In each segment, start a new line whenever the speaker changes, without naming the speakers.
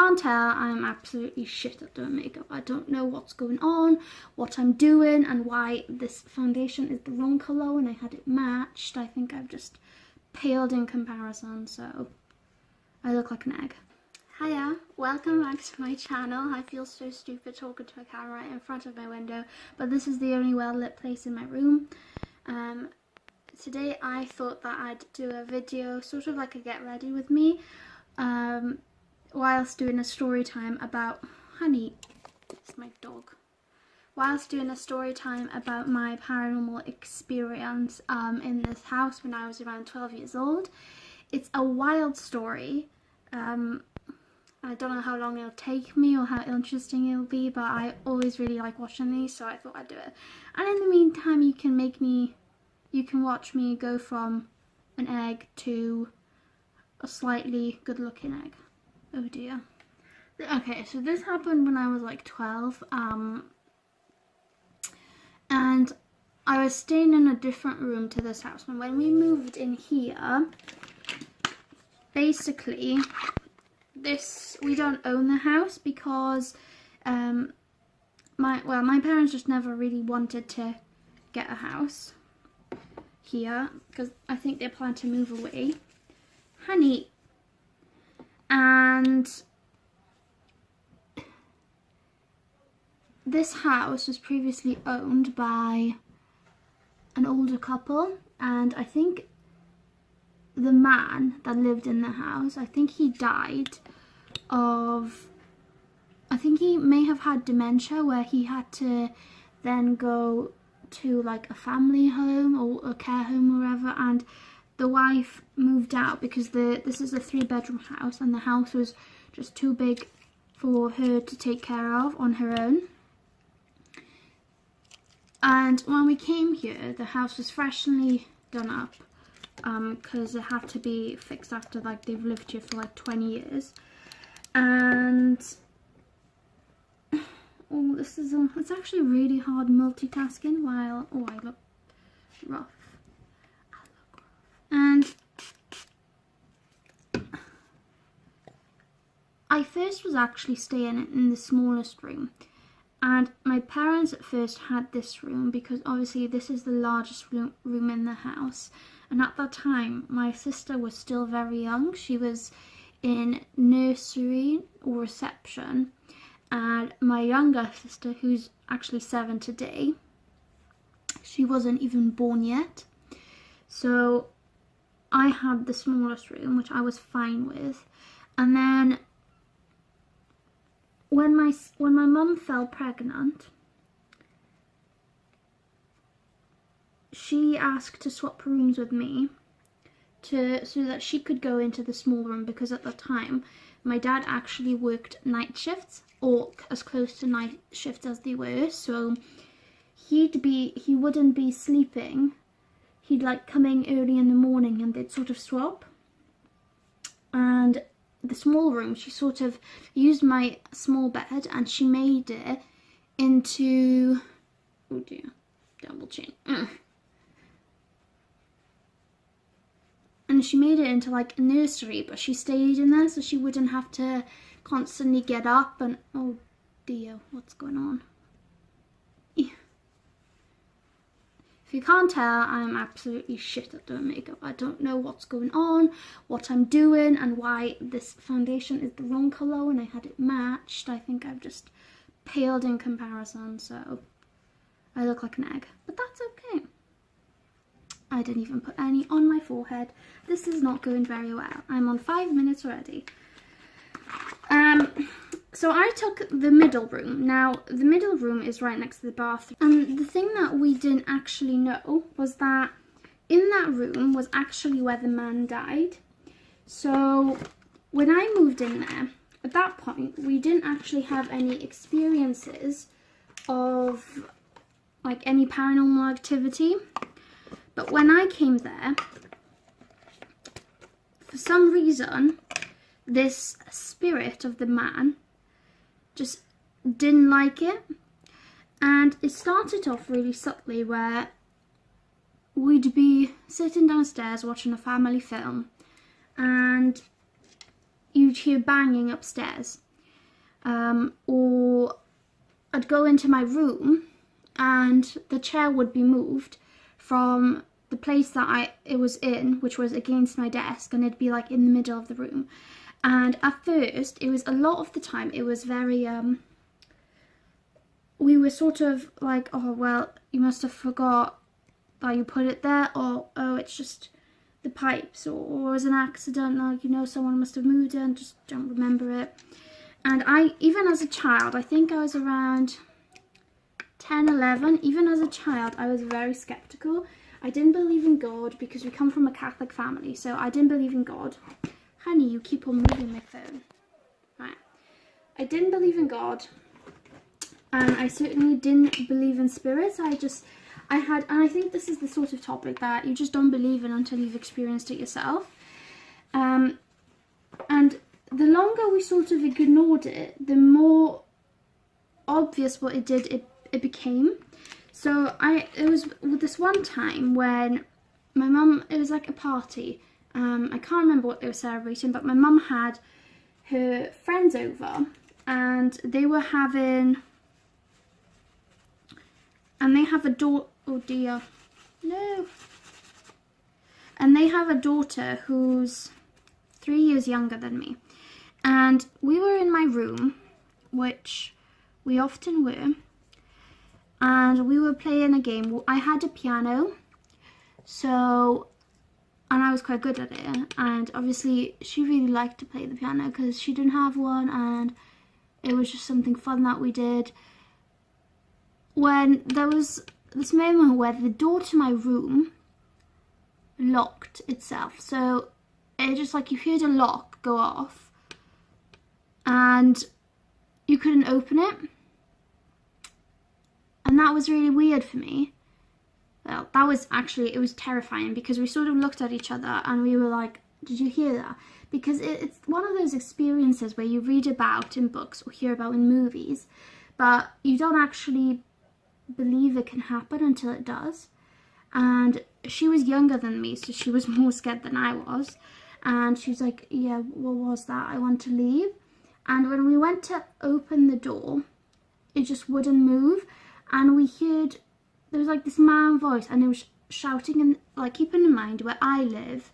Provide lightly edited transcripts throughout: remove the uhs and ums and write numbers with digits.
can't tell, I'm absolutely shit at doing makeup. I don't know what's going on, what I'm doing, and why this foundation is the wrong colour when I had it matched. I think I've just paled in comparison, so I look like an egg. Hiya, welcome back to my channel. I feel so stupid talking to a camera in front of my window, but this is the only well-lit place in my room. Today I thought that I'd do a video, sort of like a get ready with me, whilst doing a story time about Honey. It's my dog. Whilst doing a story time about my paranormal experience in this house when I was around 12 years old. It's a wild story. I don't know how long it'll take me or how interesting it'll be, but I always really like watching these, so I thought I'd do it. And in the meantime, you can watch me go from an egg to a slightly good-looking egg. Oh dear. Okay, so this happened when I was like 12, and I was staying in a different room to this house. And when we moved in here, basically, we don't own the house because my parents just never really wanted to get a house here because I think they plan to move away. Honey. And this house was previously owned by an older couple, and I think the man that lived in the house, I think he died of, I think he may have had dementia, where he had to then go to like a family home or a care home or wherever, and the wife moved out because this is a 3-bedroom house and the house was just too big for her to take care of on her own. And when we came here, the house was freshly done up because it had to be fixed after like they've lived here for like 20 years. And oh, it's actually really hard multitasking while, oh, I look rough. And I first was actually staying in the smallest room, and my parents at first had this room because obviously this is the largest room in the house, and at that time my sister was still very young. She was in nursery or reception, and my younger sister, who's actually 7 today, she wasn't even born yet. So I had the smallest room, which I was fine with. And then when my mum fell pregnant, she asked to swap rooms with me so that she could go into the small room, because at the time my dad actually worked night shifts, or as close to night shifts as they were, so he wouldn't be sleeping. He'd like come in early in the morning and they'd sort of swap. And the small room, she sort of used my small bed and she made it into, oh dear, double chin. And she made it into like a nursery, but she stayed in there so she wouldn't have to constantly get up and, oh dear, what's going on? If you can't tell, I'm absolutely shit at doing makeup. I don't know what's going on, what I'm doing, and why this foundation is the wrong colour when I had it matched. I think I've just paled in comparison, so I look like an egg. But that's okay. I didn't even put any on my forehead. This is not going very well. I'm on 5 minutes already. So I took the middle room. Now, the middle room is right next to the bathroom. And the thing that we didn't actually know was that in that room was actually where the man died. So when I moved in there, at that point, we didn't actually have any experiences of like any paranormal activity. But when I came there, for some reason, this spirit of the man just didn't like it, and it started off really subtly, where we'd be sitting downstairs watching a family film and you'd hear banging upstairs, or I'd go into my room and the chair would be moved from the place that it was in, which was against my desk, and it'd be like in the middle of the room. And at first, it was a lot of the time, it was very, we were sort of like, oh, well, you must have forgot that you put it there, or, oh, it's just the pipes, or it was an accident, like, you know, someone must have moved it and just don't remember it. And even as a child, I think I was around 10, 11, even as a child, I was very skeptical. I didn't believe in God because we come from a Catholic family, so I didn't believe in God. Honey, you keep on moving my phone. Right. I didn't believe in God, and I certainly didn't believe in spirits. And I think this is the sort of topic that you just don't believe in until you've experienced it yourself. And the longer we sort of ignored it, the more obvious what it did, it became. So it was this one time when my mum, it was like a party. I can't remember what they were celebrating, but my mum had her friends over, and they were having, and they have a daughter, oh dear, no. And they have a daughter who's 3 years younger than me. And we were in my room, which we often were, and we were playing a game. I had a piano, and I was quite good at it, and obviously she really liked to play the piano because she didn't have one, and it was just something fun that we did. When there was this moment where the door to my room locked itself, so it just like you heard a lock go off and you couldn't open it. And that was really weird for me. Well, it was terrifying because we sort of looked at each other and we were like, did you hear that? Because it's one of those experiences where you read about in books or hear about in movies, but you don't actually believe it can happen until it does. And she was younger than me, so she was more scared than I was. And she was like, yeah, what was that? I want to leave. And when we went to open the door, it just wouldn't move. And we heard, there was like this man voice, and it was shouting, and like, keeping in mind where I live,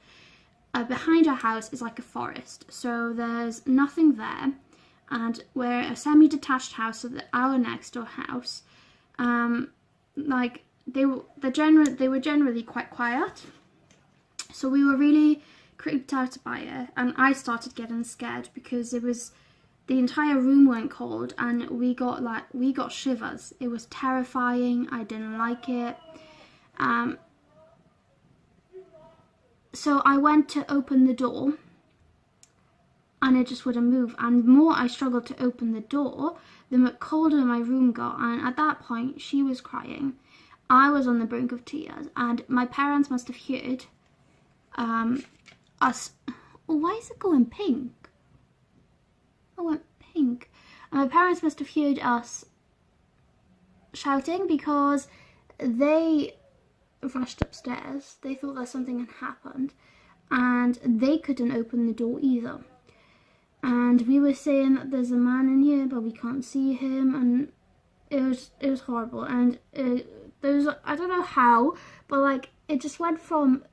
behind our house is like a forest, so there's nothing there, and we're a semi-detached house, so our next door house, like they were generally quite quiet, so we were really creeped out by it, and I started getting scared because the entire room went cold, and we got shivers. It was terrifying. I didn't like it. So I went to open the door, and it just wouldn't move. And the more I struggled to open the door, the colder my room got. And at that point, she was crying. I was on the brink of tears, and my parents must have heard us. Oh, why is it going pink? I went pink. And my parents must have heard us shouting because they rushed upstairs. They thought that something had happened, and they couldn't open the door either. And we were saying that there's a man in here, but we can't see him, and it was horrible. And I don't know how, but like it just went from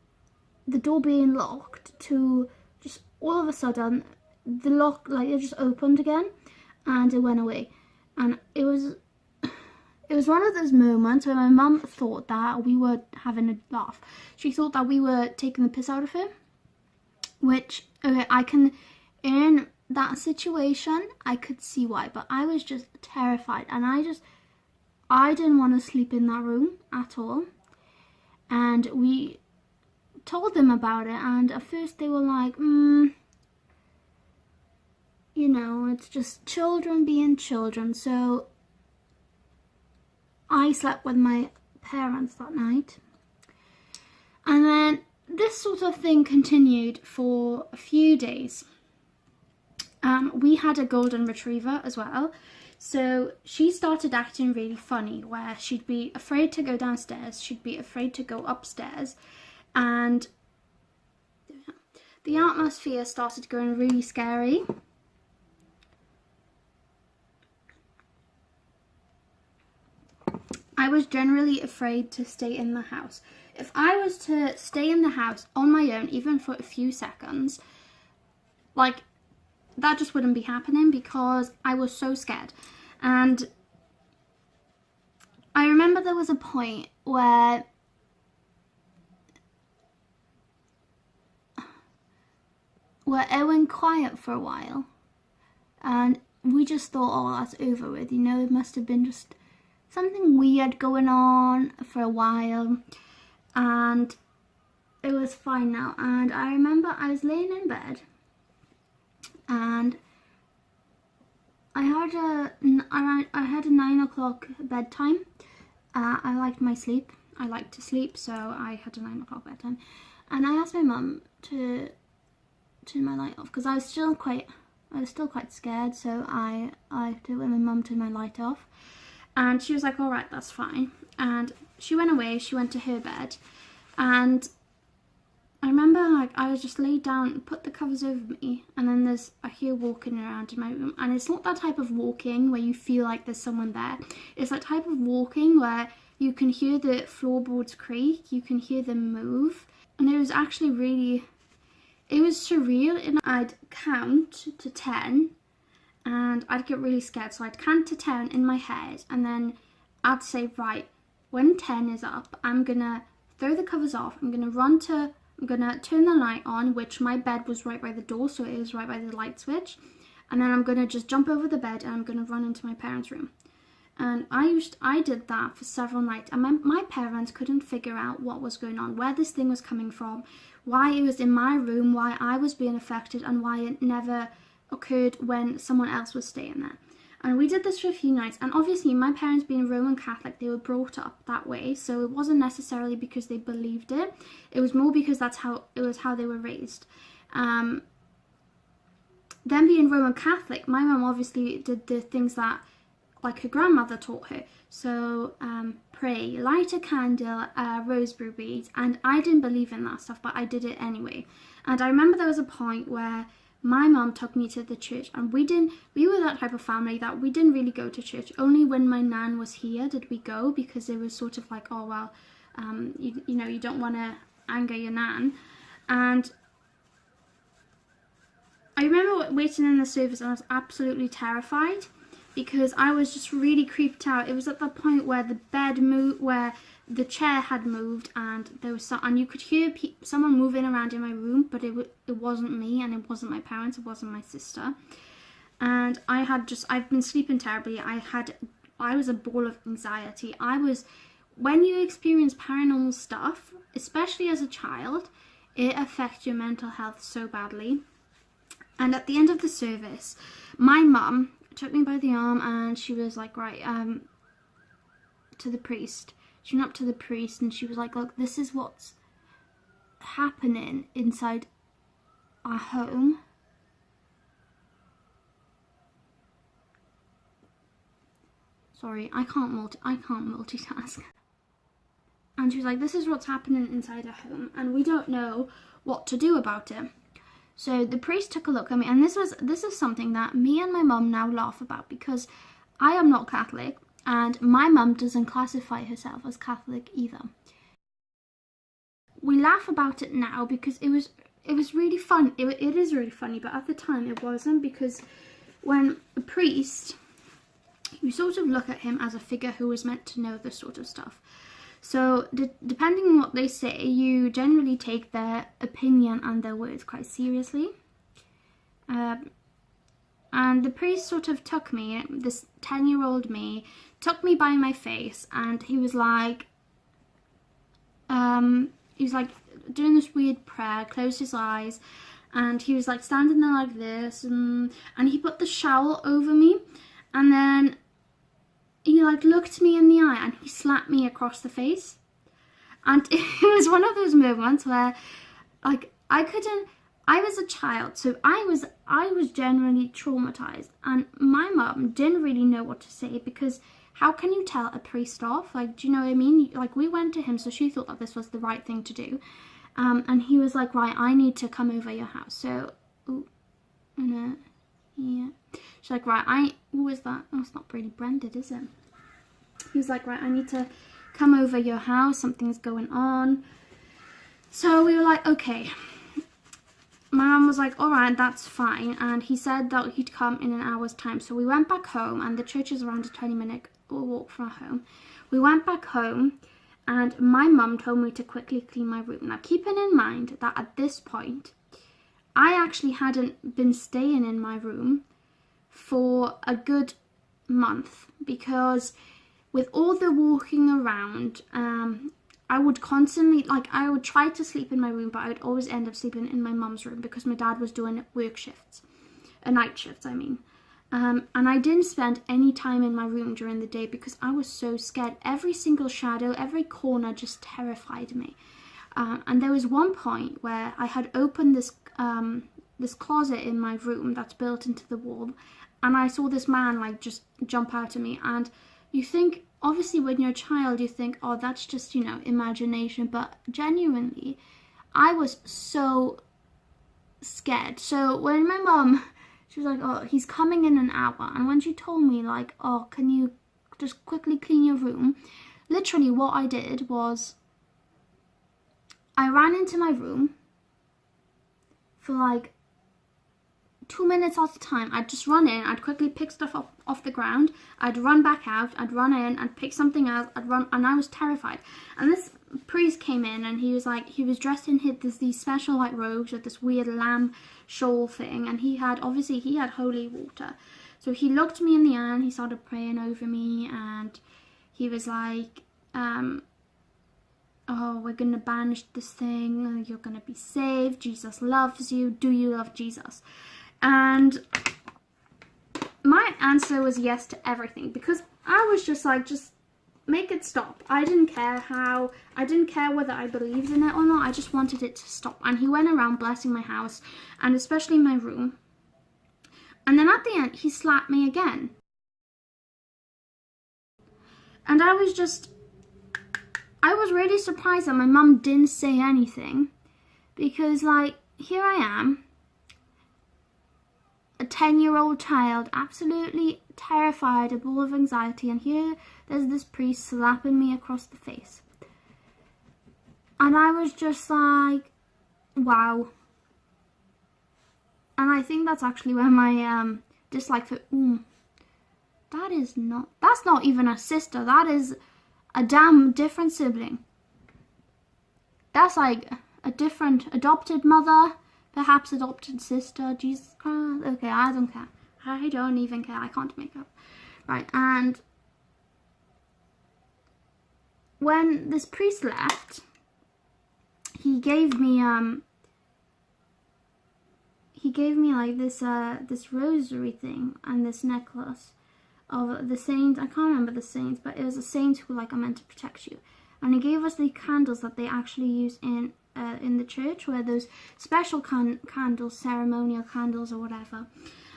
the door being locked to just all of a sudden the lock, like, it just opened again and it went away. And it was one of those moments where my mum thought that we were having a laugh. She thought that we were taking the piss out of him, which, okay, in that situation, I could see why, but I was just terrified, and I didn't want to sleep in that room at all. And we told them about it, and at first they were like, you know, it's just children being children. So I slept with my parents that night. And then this sort of thing continued for a few days. We had a golden retriever as well. So she started acting really funny, where she'd be afraid to go downstairs, she'd be afraid to go upstairs, and the atmosphere started going really scary. was generally afraid to stay in the house. If I was to stay in the house on my own, even for a few seconds, like, that just wouldn't be happening because I was so scared. And I remember there was a point where it went quiet for a while, and we just thought, oh, that's over with, you know, it must have been just something weird going on for a while, and it was fine now. And I remember I was laying in bed, and I had a 9 o'clock bedtime. I liked my sleep. I like to sleep, so I had a 9 o'clock bedtime. And I asked my mum to turn my light off because I was still quite scared. So I did it when my mum turned my light off, and she was like, "All right, that's fine." And she went away. She went to her bed, and I remember, like, I was just laid down, put the covers over me, and then I hear walking around in my room. And it's not that type of walking where you feel like there's someone there. It's that type of walking where you can hear the floorboards creak, you can hear them move. And it was actually it was surreal. And I'd count to 10, and I'd get really scared. So I'd count to 10 in my head, and then I'd say, right, when 10 is up, I'm gonna throw the covers off, I'm gonna turn the light on, which my bed was right by the door, so it was right by the light switch. And then I'm gonna just jump over the bed and I'm gonna run into my parents' room. And I did that for several nights, and my parents couldn't figure out what was going on, where this thing was coming from, why it was in my room, why I was being affected, and why it never occurred when someone else was staying there. And we did this for a few nights, and obviously my parents being Roman Catholic, they were brought up that way, so it wasn't necessarily because they believed it. It was more because how they were raised. Them being Roman Catholic, my mum obviously did the things that, like, her grandmother taught her. So pray, light a candle, rosemary beads, and I didn't believe in that stuff, but I did it anyway. And I remember there was a point where my mum took me to the church, and we were that type of family that we didn't really go to church. Only when my nan was here did we go, because it was sort of like, oh, well, you know, you don't want to anger your nan. And I remember waiting in the service, and I was absolutely terrified because I was just really creeped out. It was at the point where the bed moved, where the chair had moved, and there was and you could hear someone moving around in my room, but it wasn't me, and it wasn't my parents, it wasn't my sister. And I've been sleeping terribly. I was a ball of anxiety. When you experience paranormal stuff, especially as a child, it affects your mental health so badly. And at the end of the service, my mum took me by the arm, and she was like, right, to the priest. She went up to the priest, and she was like, look, this is what's happening inside our home. Sorry, I can't multitask. And she was like, this is what's happening inside our home, and we don't know what to do about it. So the priest took a look at me, and this is something that me and my mum now laugh about, because I am not Catholic, and my mum doesn't classify herself as Catholic either. We laugh about it now because it was really fun. It is really funny, but at the time it wasn't, because when a priest, you sort of look at him as a figure who was meant to know this sort of stuff. So depending on what they say, you generally take their opinion and their words quite seriously. And the priest sort of took me, this 10-year-old me, took me by my face, and he was like doing this weird prayer, closed his eyes, and he was like standing there like this, and he put the shawl over me, and then he like looked me in the eye, and he slapped me across the face. And it was one of those moments where, like, I was a child, so I was genuinely traumatized, and my mum didn't really know what to say, because how can you tell a priest off? Like, do you know what I mean? Like, we went to him, so she thought that this was the right thing to do. And he was like, right, I need to come over your house. So, yeah. She's like, right, who is that? Oh, it's not really branded, is it? He was like, right, I need to come over your house, something's going on. So we were like, okay. My mum was like, all right, that's fine. And he said that he'd come in an hour's time. So we went back home, and the church is around a 20-minute walk from our home. We went back home, and my mum told me to quickly clean my room. Now, keeping in mind that at this point, I actually hadn't been staying in my room for a good month, because with all the walking around, I would constantly, like, I would try to sleep in my room, but I would always end up sleeping in my mum's room because my dad was doing work shifts, night shifts, I mean. And I didn't spend any time in my room during the day because I was so scared. Every single shadow, every corner just terrified me. And there was one point where I had opened this closet in my room that's built into the wall, and I saw this man like just jump out at me. And you think, obviously when you're a child, you think, oh, that's just, you know, imagination. But genuinely, I was so scared. So when my mum, she was like, oh, he's coming in an hour. And when she told me, like, oh, can you just quickly clean your room? Literally what I did was I ran into my room for like 2 minutes at a time. I'd just run in, I'd quickly pick stuff up off the ground, I'd run back out, I'd run in, I'd pick something else, I'd run, and I was terrified. And this priest came in, and he was like, he was dressed in these special white robes with this weird lamb shawl thing, and he had holy water. So he looked me in the eye and he started praying over me, and he was like, oh, we're gonna banish this thing, you're gonna be saved, Jesus loves you, do you love Jesus? And my answer was yes to everything, because I was just like, just make it stop. I didn't care whether I believed in it or not. I just wanted it to stop. And he went around blessing my house, and especially my room. And then at the end, he slapped me again. And I was really surprised that my mum didn't say anything, because, like, here I am, a 10-year-old child, absolutely terrified, a ball of anxiety, and here there's this priest slapping me across the face. And I was just like, wow. And I think that's actually where my dislike for, that's not even a sister, that is a damn different sibling. That's like a different adopted mother, perhaps adopted sister, Jesus Christ. Okay, I don't care. I don't even care. I can't make up. Right, and when this priest left, he gave me like this rosary thing and this necklace of the saint. I can't remember the saints, but it was a saint who like are meant to protect you. And he gave us the candles that they actually use in the church, where those special candles, ceremonial candles or whatever.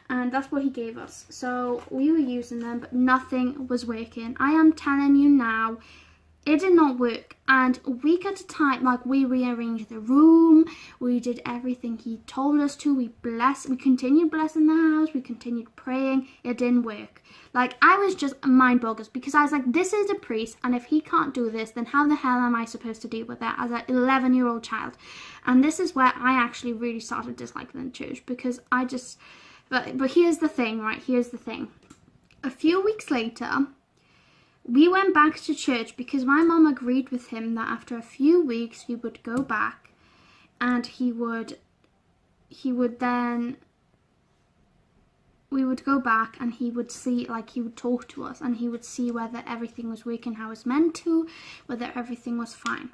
And that's what he gave us. So we were using them, but nothing was working. I am telling you now, it did not work. And a week at a time, like, we rearranged the room, we did everything he told us to, we continued blessing the house, we continued praying. It didn't work. Like, I was just mind boggles, because I was like, this is a priest, and if he can't do this, then how the hell am I supposed to deal with that as an 11-year-old child? And this is where I actually really started disliking the church, because I just, but here's the thing, right? Here's the thing. A few weeks later, we went back to church because my mum agreed with him that after a few weeks he would go back, and we would go back, and he would see, like, he would talk to us, and he would see whether everything was working how it was meant to, whether everything was fine.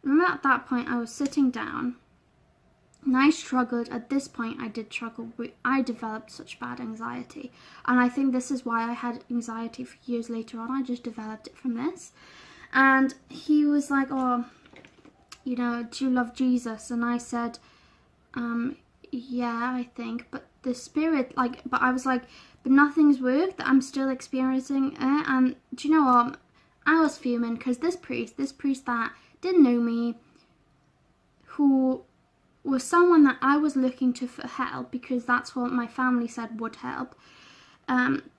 Remember, at that point I was sitting down, and I struggled. At this point I did struggle. I developed such bad anxiety, and I think this is why I had anxiety for years later on. I just developed it from this. And he was like, oh, you know, do you love Jesus? And I said, yeah, I think, but the spirit, like, but I was like, but nothing's worked, I'm still experiencing it. And do you know what, I was fuming, because this priest that didn't know me, who was someone that I was looking to for help, because that's what my family said would help,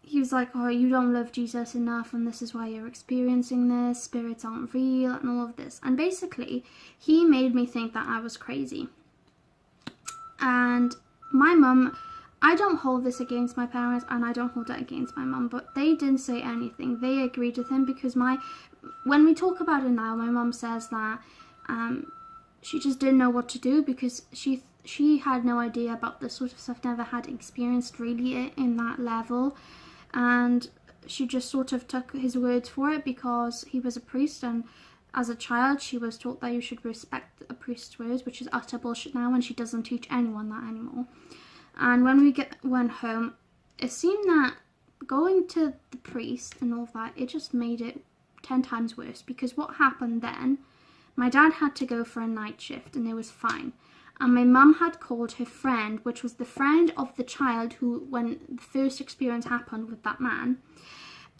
he was like, oh, you don't love Jesus enough and this is why you're experiencing this, spirits aren't real and all of this. And basically he made me think that I was crazy. And my mum, I don't hold this against my parents and I don't hold it against my mum, but they didn't say anything. They agreed with him because when we talk about it now, my mum says that she just didn't know what to do because she had no idea about this sort of stuff, never had experienced really in that level, and she just sort of took his words for it because he was a priest, and as a child she was taught that you should respect a priest's words, which is utter bullshit now, and she doesn't teach anyone that anymore. And when we went home, it seemed that going to the priest and all of that, it just made it 10 times worse, because what happened then, my dad had to go for a night shift and it was fine. And my mum had called her friend, which was the friend of the child who, when the first experience happened with that man,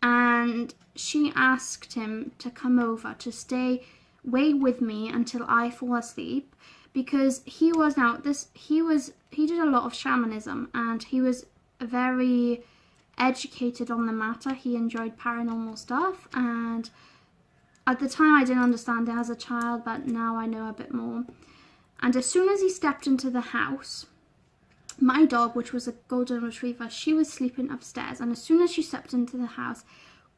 and she asked him to come over to stay with me until I fall asleep, because he did a lot of shamanism and he was very educated on the matter. He enjoyed paranormal stuff, and at the time I didn't understand it as a child, but now I know a bit more. And as soon as he stepped into the house, my dog, which was a golden retriever, she was sleeping upstairs, and as soon as she stepped into the house,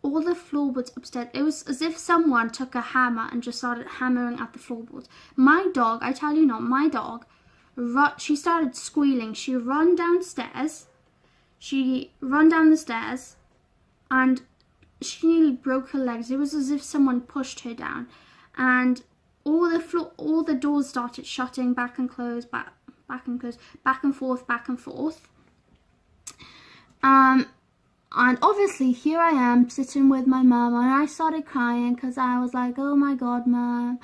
all the floorboards upstairs, it was as if someone took a hammer and just started hammering at the floorboards. My dog, I tell you not, my dog, she started squealing. She ran downstairs, the stairs, and she nearly broke her legs. It was as if someone pushed her down, and all the doors started shutting, back and close, back and close, back and forth. And obviously here I am sitting with my mum, and I started crying because I was like, oh my god, Mum,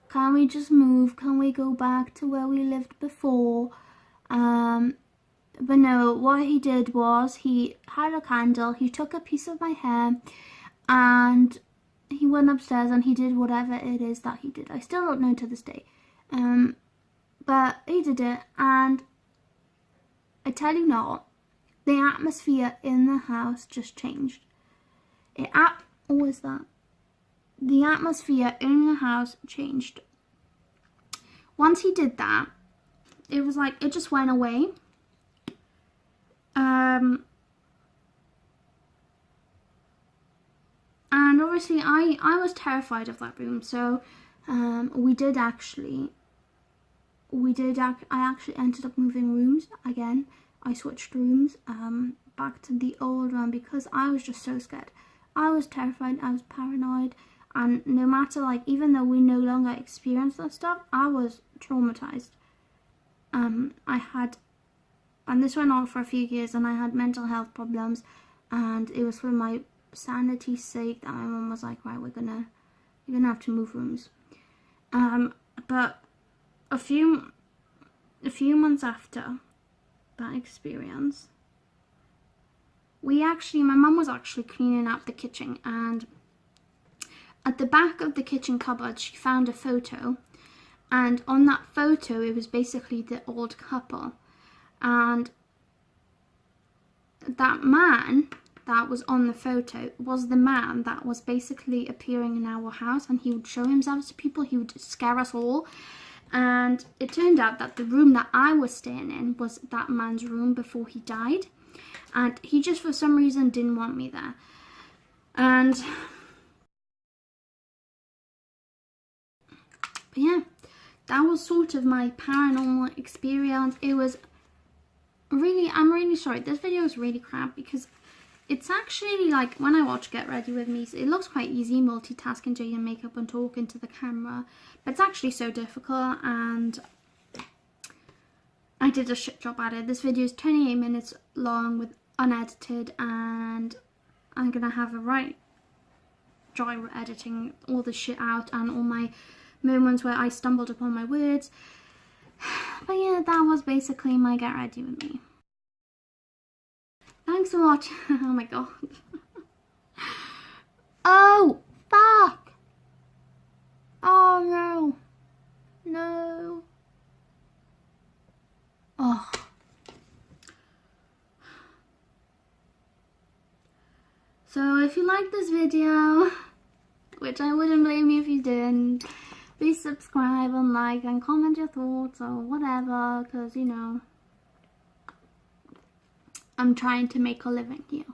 can we just move? Can we go back to where we lived before? But no, what he did was he had a candle, he took a piece of my hair, and he went upstairs and he did whatever it is that he did. I still don't know to this day. But he did it, and I tell you not, the atmosphere in the house just changed. What was that? The atmosphere in the house changed. Once he did that, it was like, it just went away. And obviously I was terrified of that room, so I actually ended up moving rooms again. I switched rooms back to the old one because I was just so scared. I was terrified, I was paranoid, and no matter, like, even though we no longer experienced that stuff, I was traumatized. And this went on for a few years, and I had mental health problems, and it was for my sanity's sake that my mum was like, right, you're gonna have to move rooms. But a few months after that experience, my mum was actually cleaning up the kitchen, and at the back of the kitchen cupboard she found a photo, and on that photo it was basically the old couple, and that man that was on the photo was the man that was basically appearing in our house, and he would show himself to people, he would scare us all. And it turned out that the room that I was staying in was that man's room before he died, and he just for some reason didn't want me there. But yeah, that was sort of my paranormal experience. It was really, I'm really sorry, this video is really crap because it's actually, like, when I watch Get Ready With Me, it looks quite easy, multitasking, doing makeup and talking to the camera, but it's actually so difficult, and I did a shit job at it. This video is 28 minutes long with unedited, and I'm gonna have a right joy editing all the shit out and all my moments where I stumbled upon my words. But yeah, that was basically my Get Ready With Me. Thanks for watching. Oh my god. Oh, fuck. Oh no. No. Oh. if you like this video, which I wouldn't blame you if you didn't, please subscribe and like and comment your thoughts or whatever, because you know, I'm trying to make a living here.